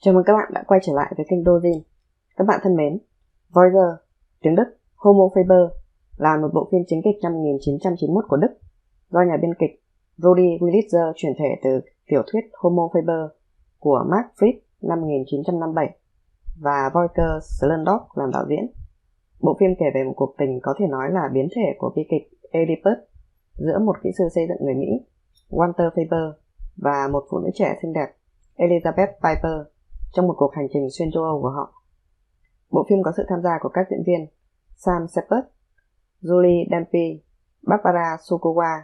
Chào mừng các bạn đã quay trở lại với kênh Dojin. Các bạn thân mến, Voyager, tiếng Đức Homo Faber, là một bộ phim chính kịch năm 1991 của Đức do nhà biên kịch Rudi Willitzer chuyển thể từ tiểu thuyết Homo Faber của Mark Fritz năm 1957 và Volker Schlendorf làm đạo diễn. Bộ phim kể về một cuộc tình có thể nói là biến thể của bi kịch Oedipus giữa một kỹ sư xây dựng người Mỹ, Walter Faber, và một phụ nữ trẻ xinh đẹp, Elizabeth Piper, trong một cuộc hành trình xuyên châu Âu của họ. Bộ phim có sự tham gia của các diễn viên Sam Shepard, Julie Delpy, Barbara Sukowa,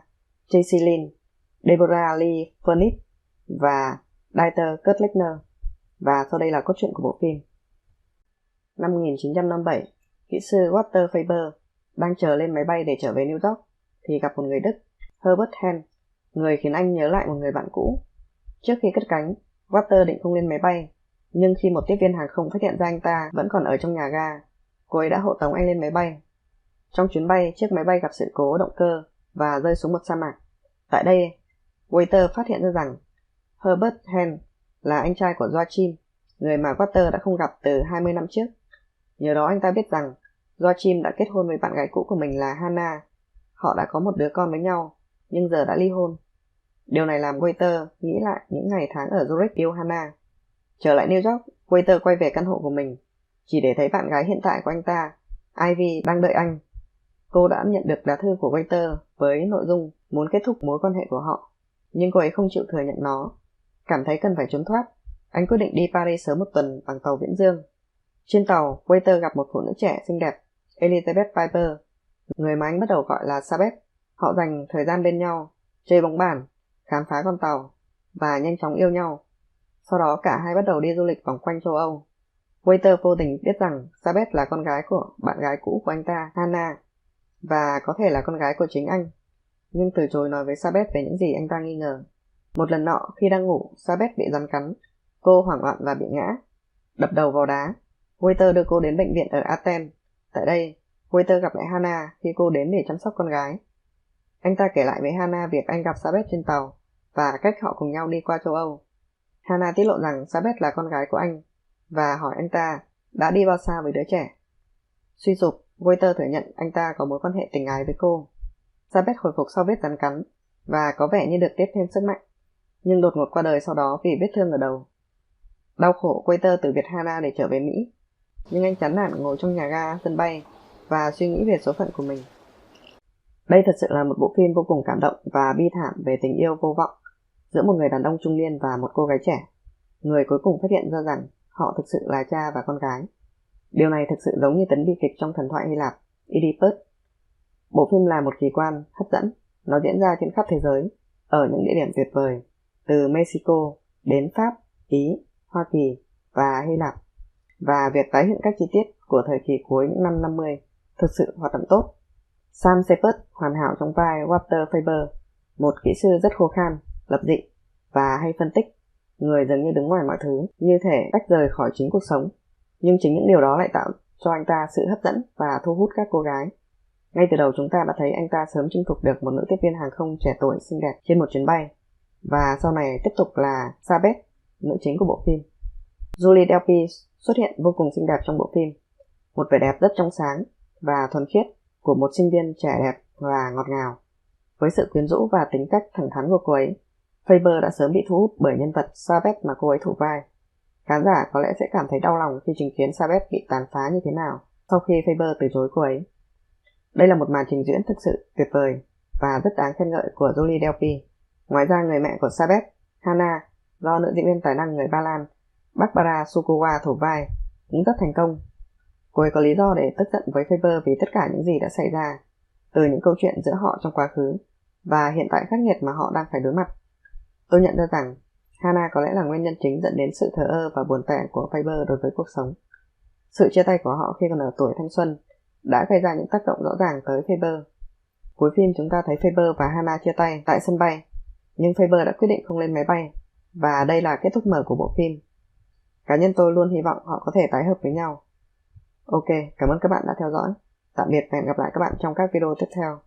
Tracy Lynn, Deborah Lee Furness và Dieter Kurtleitner. Và sau đây là cốt truyện của bộ phim. Năm 1957, kỹ sư Walter Faber đang chờ lên máy bay để trở về New York thì gặp một người Đức, Herbert Henn, người khiến anh nhớ lại một người bạn cũ. Trước khi cất cánh, Walter định không lên máy bay, nhưng khi một tiếp viên hàng không phát hiện ra anh ta vẫn còn ở trong nhà ga, cô ấy đã hộ tống anh lên máy bay. Trong chuyến bay, chiếc máy bay gặp sự cố động cơ và rơi xuống một sa mạc. Tại đây, Waiter phát hiện ra rằng Herbert Henn là anh trai của Joachim, người mà Walter đã không gặp từ 20 năm trước. Nhờ đó anh ta biết rằng Joachim đã kết hôn với bạn gái cũ của mình là Hannah. Họ đã có một đứa con với nhau, nhưng giờ đã ly hôn. Điều này làm Waiter nghĩ lại những ngày tháng ở Zurich yêu Hannah. Trở lại New York, Waiter quay về căn hộ của mình, chỉ để thấy bạn gái hiện tại của anh ta, Ivy, đang đợi anh. Cô đã nhận được lá thư của Waiter với nội dung muốn kết thúc mối quan hệ của họ, nhưng cô ấy không chịu thừa nhận nó. Cảm thấy cần phải trốn thoát, anh quyết định đi Paris sớm một tuần bằng tàu viễn dương. Trên tàu, Waiter gặp một phụ nữ trẻ xinh đẹp, Elizabeth Piper, người mà anh bắt đầu gọi là Sabeth. Họ dành thời gian bên nhau, chơi bóng bàn, khám phá con tàu và nhanh chóng yêu nhau. Sau đó cả hai bắt đầu đi du lịch vòng quanh châu Âu. Waiter vô tình biết rằng Sabeth là con gái của bạn gái cũ của anh ta, Hannah, và có thể là con gái của chính anh, nhưng từ chối nói với Sabeth về những gì anh ta nghi ngờ. Một lần nọ, khi đang ngủ, Sabeth bị rắn cắn. Cô hoảng loạn và bị ngã, đập đầu vào đá. Waiter đưa cô đến bệnh viện ở Athens. Tại đây, Waiter gặp lại Hannah khi cô đến để chăm sóc con gái. Anh ta kể lại với Hannah việc anh gặp Sabeth trên tàu và cách họ cùng nhau đi qua châu Âu. Hannah tiết lộ rằng Sabeth là con gái của anh và hỏi anh ta đã đi bao xa với đứa trẻ. Suy sụp, Waiter thừa nhận anh ta có mối quan hệ tình ái với cô. Sabeth hồi phục sau vết rắn cắn và có vẻ như được tiếp thêm sức mạnh, nhưng đột ngột qua đời sau đó vì vết thương ở đầu. Đau khổ, Waiter từ biệt Hannah để trở về Mỹ, nhưng anh chán nản ngồi trong nhà ga sân bay và suy nghĩ về số phận của mình. Đây thật sự là một bộ phim vô cùng cảm động và bi thảm về tình yêu vô vọng giữa một người đàn ông trung niên và một cô gái trẻ, người cuối cùng phát hiện ra rằng họ thực sự là cha và con gái. Điều này thực sự giống như tấn bi kịch trong thần thoại Hy Lạp, Oedipus. Bộ phim là một kỳ quan, hấp dẫn. Nó diễn ra trên khắp thế giới, ở những địa điểm tuyệt vời, từ Mexico đến Pháp, Ý, Hoa Kỳ và Hy Lạp. Và việc tái hiện các chi tiết của thời kỳ cuối những năm 50 thực sự hoạt động tốt. Sam Shepard hoàn hảo trong vai Walter Faber, một kỹ sư rất khô khan, lập dị và hay phân tích, người dường như đứng ngoài mọi thứ, như thể tách rời khỏi chính cuộc sống. Nhưng chính những điều đó lại tạo cho anh ta sự hấp dẫn và thu hút các cô gái. Ngay từ đầu chúng ta đã thấy anh ta sớm chinh phục được một nữ tiếp viên hàng không trẻ tuổi xinh đẹp trên một chuyến bay. Và sau này tiếp tục là Sabeth, nữ chính của bộ phim. Julie Delpy xuất hiện vô cùng xinh đẹp trong bộ phim. Một vẻ đẹp rất trong sáng và thuần khiết của một sinh viên trẻ đẹp và ngọt ngào. Với sự quyến rũ và tính cách thẳng thắn của cô ấy, Faber đã sớm bị thu hút bởi nhân vật Sabeth mà cô ấy thủ vai. Khán giả có lẽ sẽ cảm thấy đau lòng khi chứng kiến Sabeth bị tàn phá như thế nào sau khi Faber từ chối cô ấy. Đây là một màn trình diễn thực sự tuyệt vời và rất đáng khen ngợi của Julie Delpy. Ngoài ra, người mẹ của Sabeth, Hannah, do nữ diễn viên tài năng người Ba Lan Barbara Sukowa thủ vai, cũng rất thành công. Cô ấy có lý do để tức giận với Faber vì tất cả những gì đã xảy ra, từ những câu chuyện giữa họ trong quá khứ và hiện tại khắc nghiệt mà họ đang phải đối mặt. Tôi nhận ra rằng Hannah có lẽ là nguyên nhân chính dẫn đến sự thờ ơ và buồn tẻ của Faber đối với cuộc sống. Sự chia tay của họ khi còn ở tuổi thanh xuân đã gây ra những tác động rõ ràng tới Faber. Cuối phim chúng ta thấy Faber và Hannah chia tay tại sân bay, nhưng Faber đã quyết định không lên máy bay, và đây là kết thúc mở của bộ phim. Cá nhân tôi luôn hy vọng họ có thể tái hợp với nhau. Ok, cảm ơn các bạn đã theo dõi. Tạm biệt và hẹn gặp lại các bạn trong các video tiếp theo.